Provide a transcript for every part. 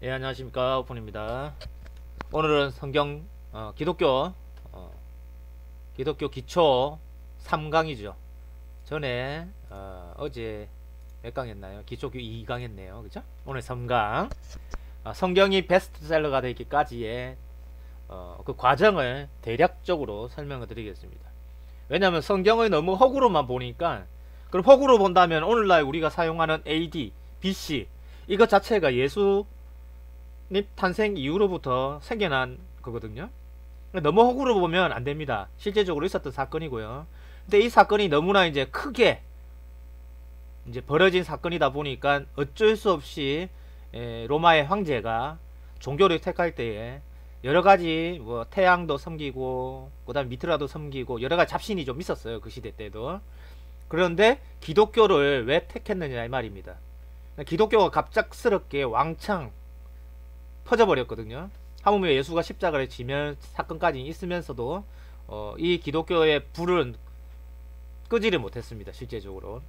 예, 안녕하십니까. 오픈입니다. 오늘은 성경, 기독교, 기독교 기초 3강이죠. 전에, 어제 몇 강 했나요? 기초교 2강 했네요. 그죠? 오늘 3강. 성경이 베스트셀러가 되기까지의, 그 과정을 대략적으로 설명을 드리겠습니다. 왜냐면 성경을 너무 허구로만 보니까, 그럼 허구로 본다면 오늘날 우리가 사용하는 AD, BC, 이것 자체가 예수 탄생 이후로부터 생겨난 거거든요. 너무 허구로 보면 안 됩니다. 실제적으로 있었던 사건이고요. 근데 이 사건이 너무나 이제 크게 이제 벌어진 사건이다 보니까 어쩔 수 없이 로마의 황제가 종교를 택할 때에 여러 가지 뭐 태양도 섬기고 그다음 미트라도 섬기고 여러 가지 잡신이 좀 있었어요. 그 시대 때도. 그런데 기독교를 왜 택했느냐 이 말입니다. 기독교가 갑작스럽게 왕창 퍼져버렸거든요. 하물며 예수가 십자가를 지면 사건까지 있으면서도 이 기독교의 불은 끄지를 못했습니다. 실제적으로.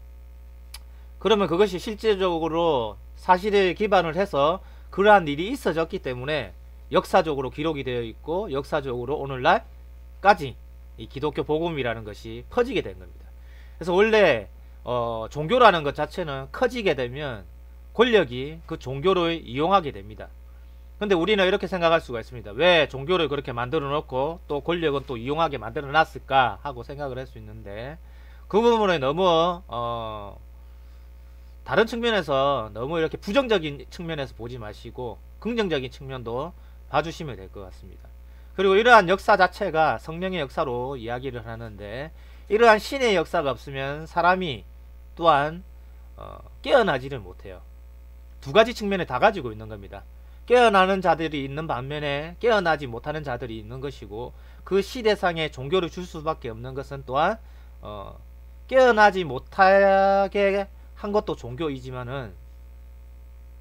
그러면 그것이 실제적으로 사실에 기반을 해서 그러한 일이 있어졌기 때문에 역사적으로 기록이 되어 있고 역사적으로 오늘날까지 이 기독교 복음이라는 것이 퍼지게 된 겁니다. 그래서 원래 종교라는 것 자체는 커지게 되면 권력이 그 종교를 이용하게 됩니다. 근데 우리는 이렇게 생각할 수가 있습니다. 왜 종교를 그렇게 만들어 놓고 또 권력은 또 이용하게 만들어 놨을까 하고 생각을 할 수 있는데, 그 부분을 너무 다른 측면에서 너무 이렇게 부정적인 측면에서 보지 마시고 긍정적인 측면도 봐주시면 될 것 같습니다. 그리고 이러한 역사 자체가 성령의 역사로 이야기를 하는데, 이러한 신의 역사가 없으면 사람이 또한 깨어나지를 못해요. 두 가지 측면을 다 가지고 있는 겁니다. 깨어나는 자들이 있는 반면에 깨어나지 못하는 자들이 있는 것이고, 그 시대상에 종교를 줄 수밖에 없는 것은 또한 깨어나지 못하게 한 것도 종교이지만은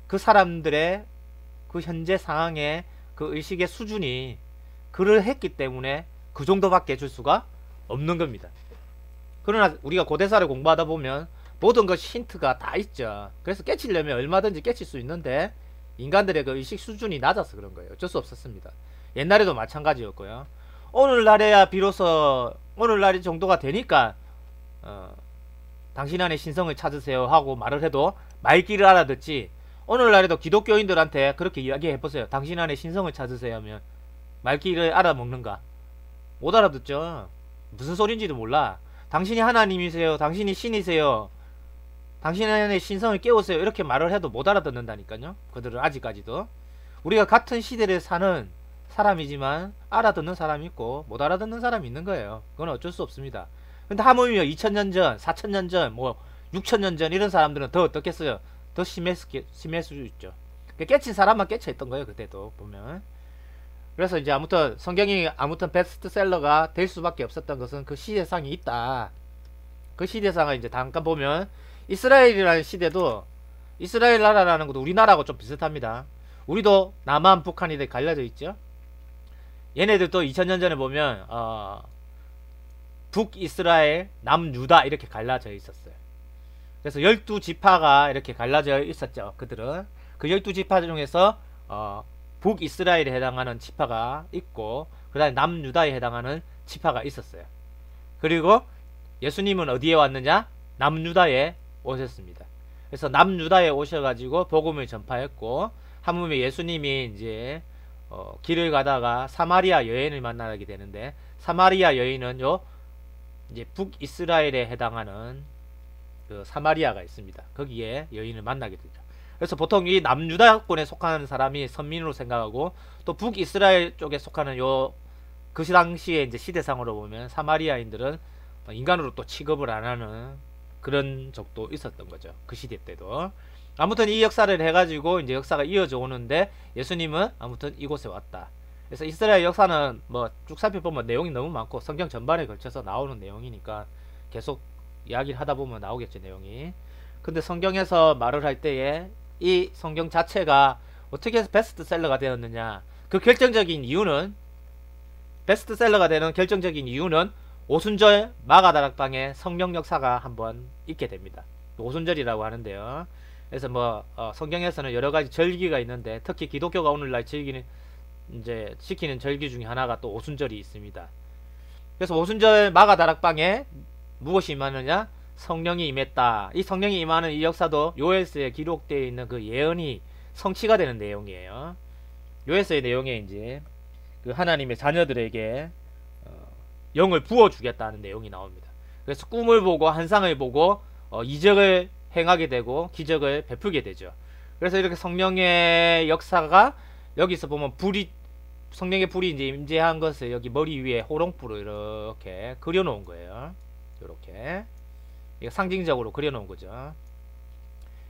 그 사람들의 그 현재 상황의 그 의식의 수준이 그를 했기 때문에 그 정도밖에 줄 수가 없는 겁니다. 그러나 우리가 고대사를 공부하다 보면 모든 것 힌트가 다 있죠. 그래서 깨치려면 얼마든지 깨칠 수 있는데 인간들의 그 의식 수준이 낮아서 그런 거예요. 어쩔 수 없었습니다. 옛날에도 마찬가지였고요. 오늘날에야 비로소 오늘날이 정도가 되니까 당신 안에 신성을 찾으세요 하고 말을 해도 말귀를 알아듣지, 오늘날에도 기독교인들한테 그렇게 이야기해보세요. 당신 안에 신성을 찾으세요 하면 말귀를 알아먹는가? 못 알아듣죠. 무슨 소린지도 몰라. 당신이 하나님이세요, 당신이 신이세요, 당신 안에 신성을 깨우세요, 이렇게 말을 해도 못 알아듣는다니까요. 그들은 아직까지도. 우리가 같은 시대를 사는 사람이지만 알아듣는 사람이 있고 못 알아듣는 사람이 있는 거예요. 그건 어쩔 수 없습니다. 근데 하물며 2000년 전, 4000년 전, 뭐 6000년 전 이런 사람들은 더 어떻겠어요? 더 심할 수 있죠. 깨친 사람만 깨쳐 있던 거예요. 그때도 보면. 그래서 이제 아무튼 성경이 아무튼 베스트셀러가 될 수밖에 없었던 것은 그 시대상이 있다. 그 시대상을 이제 잠깐 보면, 이스라엘이라는 시대도, 이스라엘 나라라는 것도 우리나라하고 좀 비슷합니다. 우리도 남한, 북한이 갈려져 있죠. 얘네들도 2000년 전에 보면 북이스라엘, 남유다 이렇게 갈라져 있었어요. 그래서 12지파가 이렇게 갈라져 있었죠. 그들은 그 12지파 중에서 북이스라엘에 해당하는 지파가 있고, 그 다음에 남유다에 해당하는 지파가 있었어요. 그리고 예수님은 어디에 왔느냐? 남유다에 오셨습니다. 그래서 남유다에 오셔가지고 복음을 전파했고, 하물며 예수님이 이제 길을 가다가 사마리아 여인을 만나게 되는데, 사마리아 여인은 이제 북이스라엘에 해당하는 그 사마리아가 있습니다. 거기에 여인을 만나게 되죠. 그래서 보통 이 남유다권에 속하는 사람이 선민으로 생각하고, 또 북이스라엘 쪽에 속하는 그 당시에 이제 시대상으로 보면 사마리아인들은 인간으로 또 취급을 안 하는 그런 적도 있었던 거죠. 그 시대 때도. 아무튼 이 역사를 해가지고 이제 역사가 이어져 오는데, 예수님은 아무튼 이곳에 왔다. 그래서 이스라엘 역사는 뭐 쭉 살펴보면 내용이 너무 많고 성경 전반에 걸쳐서 나오는 내용이니까 계속 이야기를 하다 보면 나오겠죠, 내용이. 근데 성경에서 말을 할 때에 이 성경 자체가 어떻게 해서 베스트셀러가 되었느냐, 그 결정적인 이유는, 베스트셀러가 되는 결정적인 이유는 오순절 마가다락방에 성령 역사가 한번 있게 됩니다. 오순절이라고 하는데요. 그래서 뭐 성경에서는 여러 가지 절기가 있는데 특히 기독교가 오늘날 즐기는 이제 지키는 절기 중에 하나가 또 오순절이 있습니다. 그래서 오순절 마가다락방에 무엇이 임하느냐? 성령이 임했다. 이 성령이 임하는 이 역사도 요엘서에 기록되어 있는 그 예언이 성취가 되는 내용이에요. 요엘서의 내용에 이제 그 하나님의 자녀들에게 영을 부어주겠다는 내용이 나옵니다. 그래서 꿈을 보고 환상을 보고 이적을 행하게 되고 기적을 베풀게 되죠. 그래서 이렇게 성령의 역사가 여기서 보면 성령의 불이 이제 임재한 것을 여기 머리 위에 호롱불을 이렇게 그려놓은 거예요. 이렇게 상징적으로 그려놓은 거죠.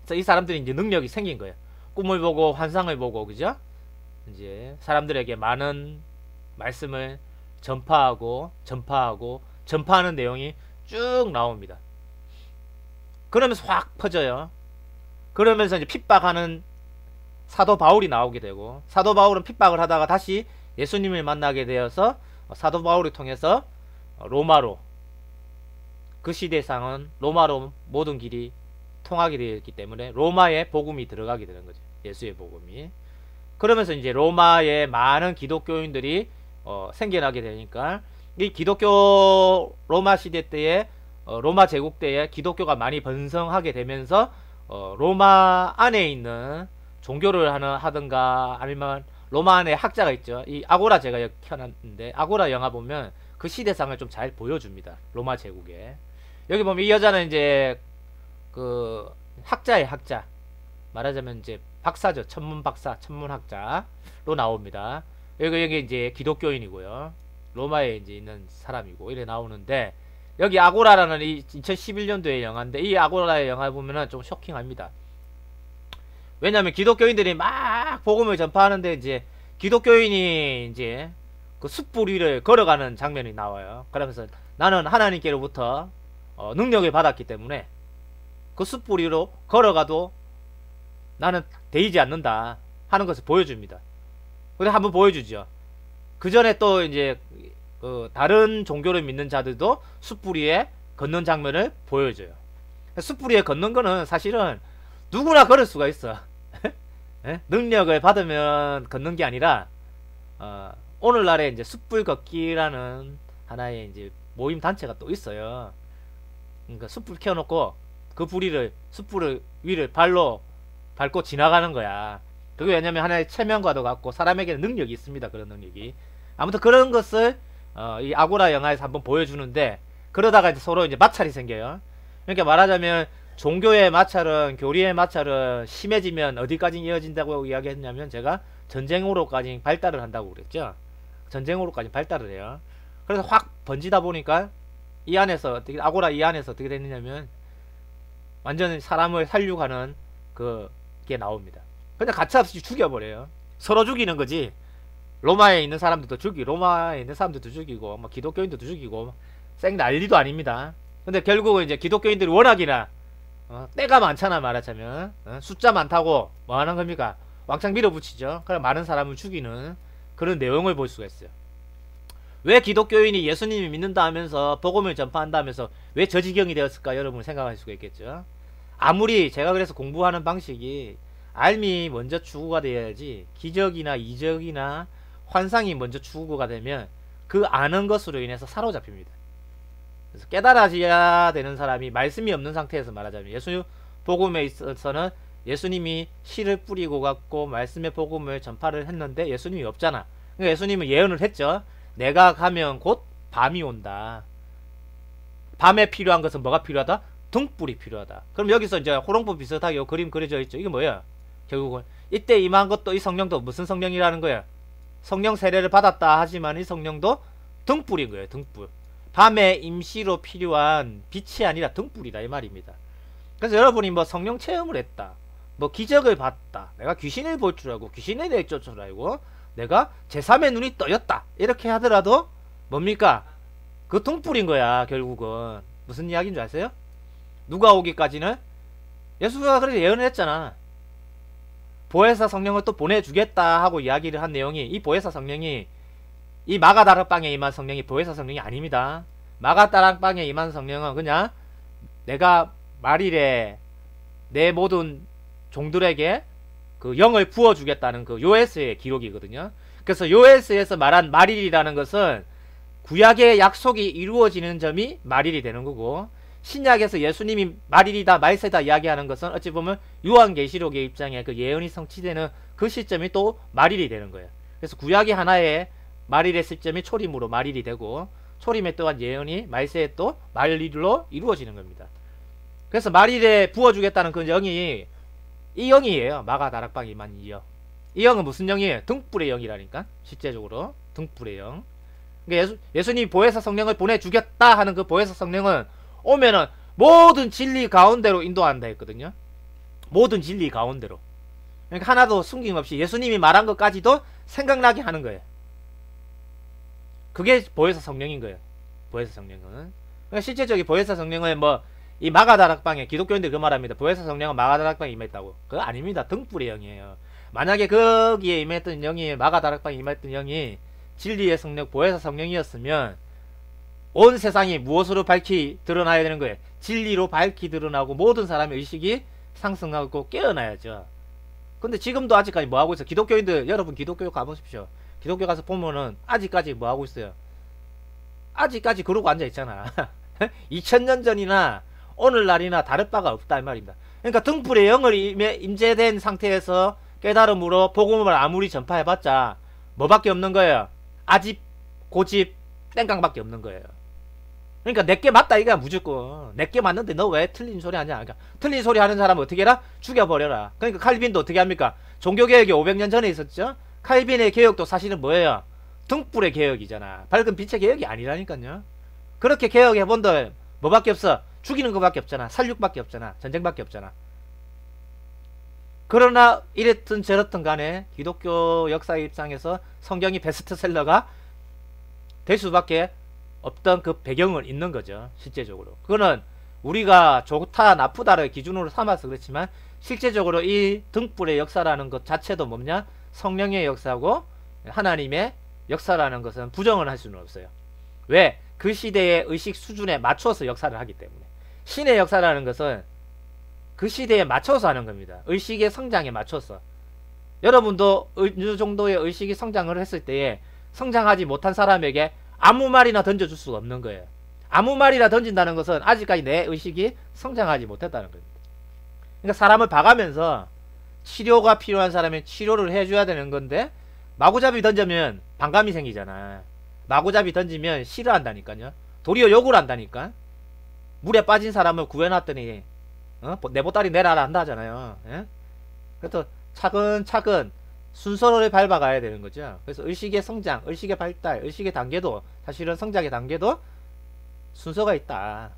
그래서 이 사람들이 이제 능력이 생긴 거예요. 꿈을 보고 환상을 보고, 그죠? 이제 사람들에게 많은 말씀을 전파하는 내용이 쭉 나옵니다. 그러면서 확 퍼져요. 그러면서 이제 핍박하는 사도 바울이 나오게 되고, 사도 바울은 핍박을 하다가 다시 예수님을 만나게 되어서 사도 바울을 통해서 로마로, 그 시대상은 로마로 모든 길이 통하게 되었기 때문에 로마에 복음이 들어가게 되는 거죠. 예수의 복음이. 그러면서 이제 로마에 많은 기독교인들이 생겨나게 되니까 이 기독교 로마 시대 때에 로마 제국 때에 기독교가 많이 번성하게 되면서 로마 안에 있는 종교를 하든가 아니면 로마 안에 학자가 있죠. 이 아고라 제가 켜놨는데 아고라 영화 보면 그 시대상을 좀 잘 보여줍니다. 로마 제국에. 여기 보면 이 여자는 이제 그 학자의 학자, 말하자면 이제 박사죠. 천문학자로 나옵니다. 여기 이제 기독교인이고요. 로마에 이제 있는 사람이고 이래 나오는데, 여기 아고라라는 이 2011년도의 영화인데 이 아고라의 영화 보면은 좀 쇼킹합니다. 왜냐면 기독교인들이 막 복음을 전파하는데 이제 기독교인이 이제 그 숯불 위를 걸어가는 장면이 나와요. 그러면서 나는 하나님께로부터 능력을 받았기 때문에 그 숯불 위로 걸어가도 나는 데이지 않는다 하는 것을 보여줍니다. 그래 한번 보여주죠. 그 전에 또 이제 다른 종교를 믿는 자들도 숯불 위에 걷는 장면을 보여줘요. 숯불 위에 걷는 거는 사실은 누구나 걸을 수가 있어. 능력을 받으면 걷는 게 아니라 오늘날에 이제 숯불 걷기라는 하나의 이제 모임 단체가 또 있어요. 그러니까 숯불 켜놓고 그 숯불을 위를 발로 밟고 지나가는 거야. 그게 왜냐면 하나의 체면과도 같고 사람에게는 능력이 있습니다. 그런 능력이. 아무튼 그런 것을 이 아고라 영화에서 한번 보여주는데, 그러다가 이제 서로 이제 마찰이 생겨요. 그러니까 말하자면 종교의 마찰은, 교리의 마찰은 심해지면 어디까지 이어진다고 이야기했냐면, 제가 전쟁으로까지 발달을 한다고 그랬죠. 전쟁으로까지 발달을 해요. 그래서 확 번지다 보니까 이 안에서 아고라 이 안에서 어떻게 됐느냐면 완전 사람을 살육하는 그게 나옵니다. 근데 가차없이 죽여버려요. 서로 죽이는 거지. 로마에 있는 사람들도 죽이고, 로마에 있는 사람들도 죽이고, 뭐 기독교인들도 죽이고, 생 난리도 아닙니다. 근데 결국은 이제 기독교인들이 워낙이나 때가 많잖아. 말하자면 숫자 많다고 뭐 하는 겁니까? 왕창 밀어붙이죠. 그럼 많은 사람을 죽이는 그런 내용을 볼 수가 있어요. 왜 기독교인이 예수님이 믿는다 하면서 복음을 전파한다 하면서 왜 저 지경이 되었을까? 여러분 생각할 수가 있겠죠. 아무리 제가 그래서 공부하는 방식이 알미 먼저 추구가 되어야지, 기적이나 이적이나 환상이 먼저 추구가 되면 그 아는 것으로 인해서 사로잡힙니다. 그래서 깨달아져야 되는 사람이 말씀이 없는 상태에서 말하자면, 예수 복음에 있어서는 예수님이 씨를 뿌리고 갔고 말씀의 복음을 전파를 했는데 예수님이 없잖아. 그러니까 예수님은 예언을 했죠. 내가 가면 곧 밤이 온다. 밤에 필요한 것은 뭐가 필요하다? 등불이 필요하다. 그럼 여기서 이제 호롱불 비슷하게 그림 그려져 있죠. 이게 뭐야? 결국은 이때 임한 것도 이 성령도 무슨 성령이라는 거야? 성령 세례를 받았다 하지만 이 성령도 등불인 거예요. 등불. 밤에 임시로 필요한 빛이 아니라 등불이다 이 말입니다. 그래서 여러분이 뭐 성령 체험을 했다, 뭐 기적을 봤다, 내가 귀신을 볼 줄 알고 귀신에 대해 쫓을 줄 알고 내가 제3의 눈이 떠였다 이렇게 하더라도 뭡니까? 그 등불인 거야. 결국은 무슨 이야기인 줄 아세요? 누가 오기까지는 예수가 그렇게 예언을 했잖아. 보혜사 성령을 또 보내주겠다 하고 이야기를 한 내용이, 이 보혜사 성령이 이 마가다락방에 임한 성령이 보혜사 성령이 아닙니다. 마가다락방에 임한 성령은 그냥 내가 말일에 내 모든 종들에게 그 영을 부어주겠다는 그 요에스의 기록이거든요. 그래서 요에스에서 말한 말일이라는 것은 구약의 약속이 이루어지는 점이 말일이 되는 거고, 신약에서 예수님이 말일이다 말세다 이야기하는 것은 어찌 보면 요한계시록의 입장에 그 예언이 성취되는 그 시점이 또 말일이 되는 거예요. 그래서 구약이 하나의 말일의 시점이 초림으로 말일이 되고, 초림에 또한 예언이 말세에 또 말일로 이루어지는 겁니다. 그래서 말일에 부어주겠다는 그 영이 이 영이에요. 마가다락방 이만이요. 이 영은 무슨 영이에요? 등불의 영이라니까. 실제적으로 등불의 영. 그러니까 예수님이 보혜사 성령을 보내주겠다 하는 그 보혜사 성령은 오면은 모든 진리 가운데로 인도한다 했거든요. 모든 진리 가운데로. 그러니까 하나도 숨김없이 예수님이 말한 것까지도 생각나게 하는 거예요. 그게 보혜사 성령인 거예요. 보혜사 성령은. 그러니까 실제적인 보혜사 성령은 뭐 이 마가다락방에 기독교인들 그 말합니다. 보혜사 성령은 마가다락방에 임했다고. 그거 아닙니다. 등불의 영이에요. 만약에 거기에 임했던 영이 마가다락방에 임했던 영이 진리의 성령 보혜사 성령이었으면 온 세상이 무엇으로 밝히 드러나야 되는 거예요? 진리로 밝히 드러나고 모든 사람의 의식이 상승하고 깨어나야죠. 근데 지금도 아직까지 뭐하고 있어요? 기독교인들, 여러분 기독교 가보십시오. 기독교 가서 보면은 아직까지 뭐하고 있어요? 아직까지 그러고 앉아있잖아. 2000년 전이나 오늘날이나 다를 바가 없다 이 말입니다. 그러니까 등불의 영을 임재된 상태에서 깨달음으로 복음을 아무리 전파해봤자 뭐밖에 없는 거예요? 아집, 고집, 땡깡밖에 없는 거예요. 그러니까 내게 맞다 이거야. 무조건 내게 맞는데 너 왜 틀린 소리 하냐. 그러니까 틀린 소리 하는 사람은 어떻게 해라? 죽여버려라. 그러니까 칼빈도 어떻게 합니까? 종교개혁이 500년 전에 있었죠. 칼빈의 개혁도 사실은 뭐예요? 등불의 개혁이잖아. 밝은 빛의 개혁이 아니라니까요. 그렇게 개혁해본들 뭐밖에 없어? 죽이는 것밖에 없잖아. 살육밖에 없잖아. 전쟁밖에 없잖아. 그러나 이랬든 저랬든 간에 기독교 역사의 입장에서 성경이 베스트셀러가 될 수밖에 없던 그 배경은 있는 거죠. 실제적으로. 그거는 우리가 좋다 나쁘다를 기준으로 삼아서 그렇지만 실제적으로 이 등불의 역사라는 것 자체도 뭐냐? 성령의 역사고 하나님의 역사라는 것은 부정을 할 수는 없어요. 왜? 그 시대의 의식 수준에 맞춰서 역사를 하기 때문에. 신의 역사라는 것은 그 시대에 맞춰서 하는 겁니다. 의식의 성장에 맞춰서. 여러분도 어느 정도의 의식이 성장을 했을 때에 성장하지 못한 사람에게 아무 말이나 던져줄 수가 없는 거예요. 아무 말이나 던진다는 것은 아직까지 내 의식이 성장하지 못했다는 겁니다. 그러니까 사람을 봐가면서 치료가 필요한 사람은 치료를 해줘야 되는 건데 마구잡이 던지면 반감이 생기잖아. 마구잡이 던지면 싫어한다니까요. 도리어 욕을 한다니까. 물에 빠진 사람을 구해놨더니 내 보따리 내라라 한다 하잖아요. 예? 그래서 차근차근 순서를 밟아가야 되는 거죠. 그래서 의식의 성장, 의식의 발달, 의식의 단계도 사실은 성장의 단계도 순서가 있다.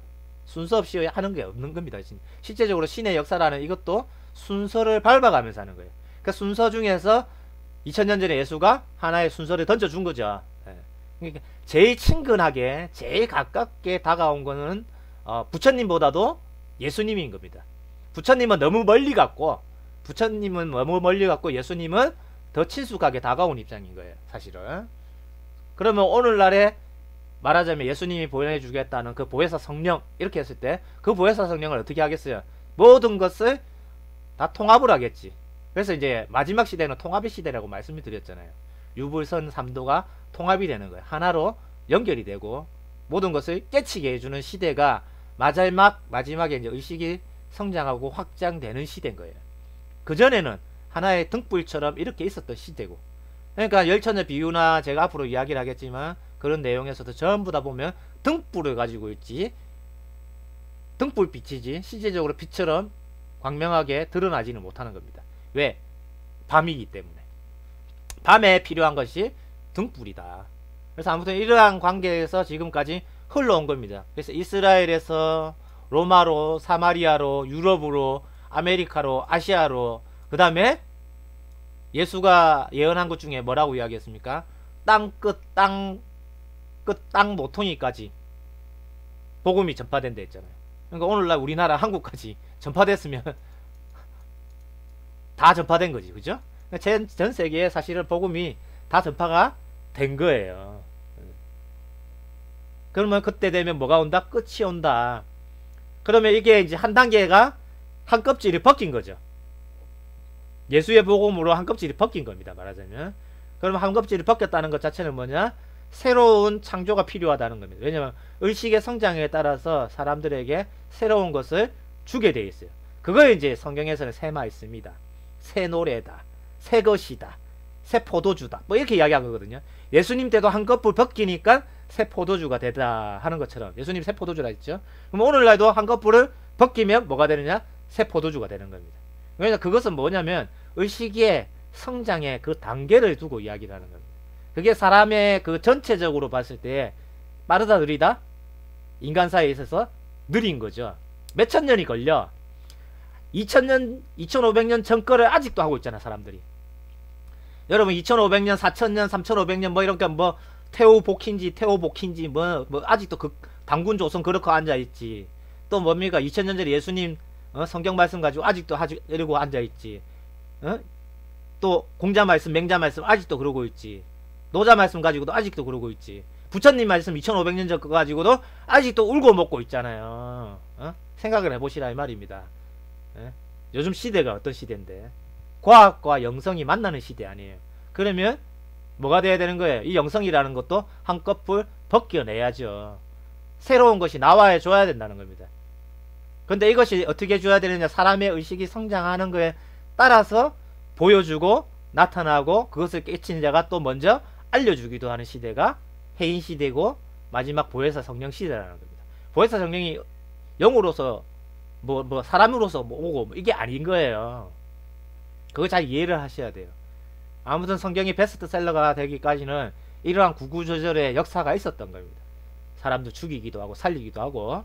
순서 없이 하는 게 없는 겁니다. 실제적으로 신의 역사라는 이것도 순서를 밟아가면서 하는 거예요. 그 순서 중에서 2000년 전에 예수가 하나의 순서를 던져준 거죠. 예. 그러니까 제일 친근하게, 제일 가깝게 다가온 거는 부처님보다도 예수님인 겁니다. 부처님은 너무 멀리 갔고, 예수님은 더 친숙하게 다가온 입장인 거예요. 사실은. 그러면 오늘날에 말하자면 예수님이 보내주겠다는 그 보혜사 성령 이렇게 했을 때 그 보혜사 성령을 어떻게 하겠어요? 모든 것을 다 통합을 하겠지. 그래서 이제 마지막 시대는 통합의 시대라고 말씀을 드렸잖아요. 유불선 삼도가 통합이 되는 거예요. 하나로 연결이 되고 모든 것을 깨치게 해주는 시대가 마지막에 이제 의식이 성장하고 확장되는 시대인 거예요. 그전에는 하나의 등불처럼 이렇게 있었던 시대고, 그러니까 열천의 비유나 제가 앞으로 이야기를 하겠지만 그런 내용에서도 전부 다 보면 등불을 가지고 있지, 등불빛이지 실제적으로 빛처럼 광명하게 드러나지는 못하는 겁니다. 왜? 밤이기 때문에. 밤에 필요한 것이 등불이다. 그래서 아무튼 이러한 관계에서 지금까지 흘러온 겁니다. 그래서 이스라엘에서 로마로, 사마리아로, 유럽으로, 아메리카로, 아시아로, 그 다음에 예수가 예언한 것 중에 뭐라고 이야기했습니까? 땅 모퉁이까지 복음이 전파된다 했잖아요. 그러니까 오늘날 우리나라 한국까지 전파됐으면 다 전파된 거지, 그죠? 전 세계에 사실은 복음이 다 전파가 된 거예요. 그러면 그때 되면 뭐가 온다? 끝이 온다. 그러면 이게 이제 한 단계가 한 껍질이 벗긴 거죠. 예수의 복음으로 한 껍질이 벗긴 겁니다. 말하자면. 그럼 한 껍질이 벗겼다는 것 자체는 뭐냐? 새로운 창조가 필요하다는 겁니다. 왜냐하면 의식의 성장에 따라서 사람들에게 새로운 것을 주게 돼 있어요. 그거 이제 성경에서는 세마 있습니다. 새 노래다, 새 것이다, 새 포도주다, 뭐 이렇게 이야기한 거거든요. 예수님 때도 한꺼풀 벗기니까 새 포도주가 되다 하는 것처럼 예수님 새 포도주라 했죠. 그럼 오늘날도 한꺼풀을 벗기면 뭐가 되느냐? 새 포도주가 되는 겁니다. 왜냐하면 그것은 뭐냐면 의식의 성장의 그 단계를 두고 이야기를 하는 겁니다. 그게 사람의 그 전체적으로 봤을 때 빠르다 느리다? 인간사에 있어서 느린 거죠. 몇천 년이 걸려. 2000년, 2500년 전 거를 아직도 하고 있잖아, 사람들이. 여러분, 2500년, 4000년, 3500년, 뭐, 이렇게, 뭐, 태오복인지, 뭐, 아직도 그, 당군 조선 그렇게 앉아있지. 또 뭡니까? 2000년 전에 예수님, 성경 말씀 가지고 아직도 이러고 앉아있지. 또, 공자 말씀, 맹자 말씀 아직도 그러고 있지. 노자 말씀 가지고도 아직도 그러고 있지. 부처님 말씀 2500년 전 거 가지고도 아직도 울고 먹고 있잖아요. 생각을 해보시라 이 말입니다. 요즘 시대가 어떤 시대인데 과학과 영성이 만나는 시대 아니에요. 그러면 뭐가 돼야 되는 거예요? 이 영성이라는 것도 한꺼풀 벗겨내야죠. 새로운 것이 나와야 줘야 된다는 겁니다. 근데 이것이 어떻게 줘야 되느냐? 사람의 의식이 성장하는 거에 따라서 보여주고 나타나고 그것을 깨친 자가 또 먼저 알려주기도 하는 시대가 해인 시대고 마지막 보혜사 성령 시대라는 겁니다. 보혜사 성령이 영으로서 뭐 사람으로서 뭐 오고 뭐 이게 아닌 거예요. 그거 잘 이해를 하셔야 돼요. 아무튼 성경이 베스트셀러가 되기까지는 이러한 구구절절의 역사가 있었던 겁니다. 사람도 죽이기도 하고 살리기도 하고,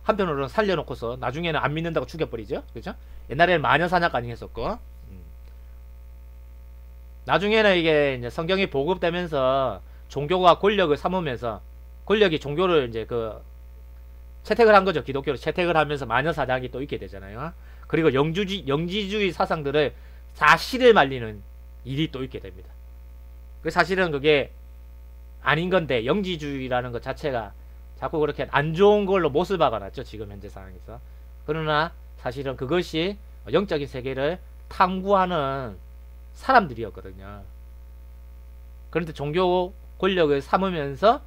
한편으로는 살려놓고서 나중에는 안 믿는다고 죽여버리죠. 그죠? 옛날에는 마녀사냥까지 했었고, 나중에는 이게 이제 성경이 보급되면서 종교가 권력을 삼으면서 권력이 종교를 이제 채택을 한 거죠. 기독교를 채택을 하면서 마녀사냥이 또 있게 되잖아요. 그리고 영지주의 사상들을 사실을 말리는 일이 또 있게 됩니다. 사실은 그게 아닌 건데 영지주의라는 것 자체가 자꾸 그렇게 안 좋은 걸로 못을 박아놨죠. 지금 현재 상황에서. 그러나 사실은 그것이 영적인 세계를 탐구하는 사람들이었거든요. 그런데 종교 권력을 삼으면서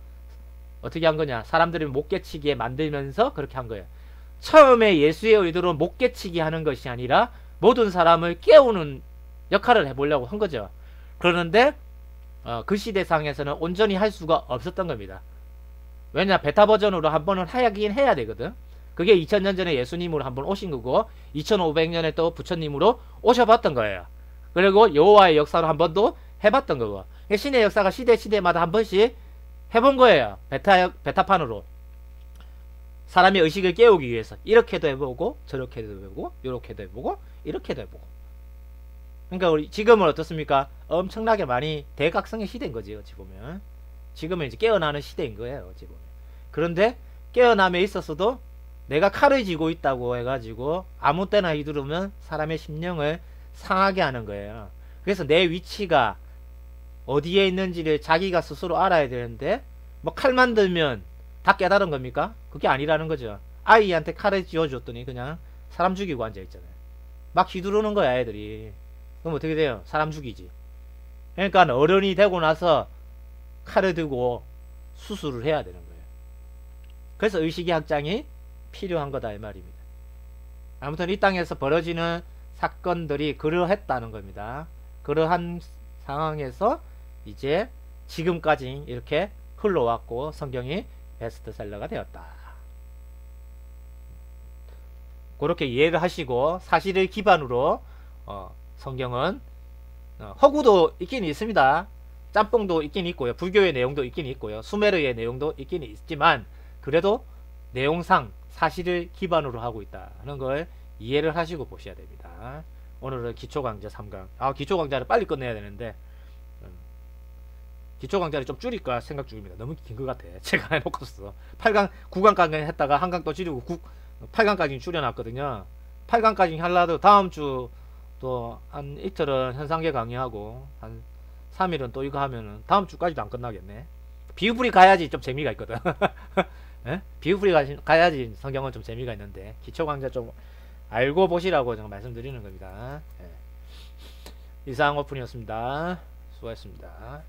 어떻게 한 거냐? 사람들이 못 깨치게 만들면서 그렇게 한 거예요. 처음에 예수의 의도로 못 깨치게 하는 것이 아니라 모든 사람을 깨우는 역할을 해보려고 한 거죠. 그러는데 그 시대상에서는 온전히 할 수가 없었던 겁니다. 왜냐? 베타 버전으로 한 번은 하긴 해야 되거든. 그게 2000년 전에 예수님으로 한 번 오신 거고 2500년에 또 부처님으로 오셔봤던 거예요. 그리고 여호와의 역사로 한 번도 해봤던 거고, 신의 역사가 시대마다 한 번씩 해본 거예요. 베타판으로 사람의 의식을 깨우기 위해서 이렇게도 해보고 저렇게도 해보고 이렇게도 해보고 이렇게도 해보고. 그러니까 우리 지금은 어떻습니까? 엄청나게 많이 대각성의 시대인 거지. 어찌 보면 지금은 이제 깨어나는 시대인 거예요. 어찌 보면. 그런데 깨어남에 있어서도 내가 칼을 쥐고 있다고 해가지고 아무 때나 휘두르면 사람의 심령을 상하게 하는 거예요. 그래서 내 위치가 어디에 있는지를 자기가 스스로 알아야 되는데 뭐 칼만 들면 다 깨달은 겁니까? 그게 아니라는 거죠. 아이한테 칼을 쥐어줬더니 그냥 사람 죽이고 앉아있잖아요. 막 휘두르는 거야 애들이. 그럼 어떻게 돼요? 사람 죽이지. 그러니까 어른이 되고 나서 칼을 들고 수술을 해야 되는 거예요. 그래서 의식의 확장이 필요한 거다 이 말입니다. 아무튼 이 땅에서 벌어지는 사건들이 그러했다는 겁니다. 그러한 상황에서 이제 지금까지 이렇게 흘러왔고 성경이 베스트셀러가 되었다. 그렇게 이해를 하시고 사실을 기반으로 성경은 허구도 있긴 있습니다. 짬뽕도 있긴 있고요. 불교의 내용도 있긴 있고요. 수메르의 내용도 있긴 있지만 그래도 내용상 사실을 기반으로 하고 있다는 걸 이해를 하시고 보셔야 됩니다. 오늘은 기초강좌 3강. 기초강좌를 빨리 끝내야 되는데 기초강좌를 좀 줄일까 생각 중입니다. 너무 긴 것 같아. 제가 해놓고서 8강, 9강까지 했다가 한 강 또 줄이고 8강까지 줄여놨거든요. 8강까지 하려도 다음 주 또 한 이틀은 현상계 강의하고 한 3일은 또 이거 하면은 다음 주까지도 안 끝나겠네. 비유풀이 가야지 좀 재미가 있거든. 예? 비유풀이 가야지 성경은 좀 재미가 있는데 기초강좌 좀 알고 보시라고 제가 말씀드리는 겁니다. 예. 이상 오픈이었습니다. 수고하셨습니다.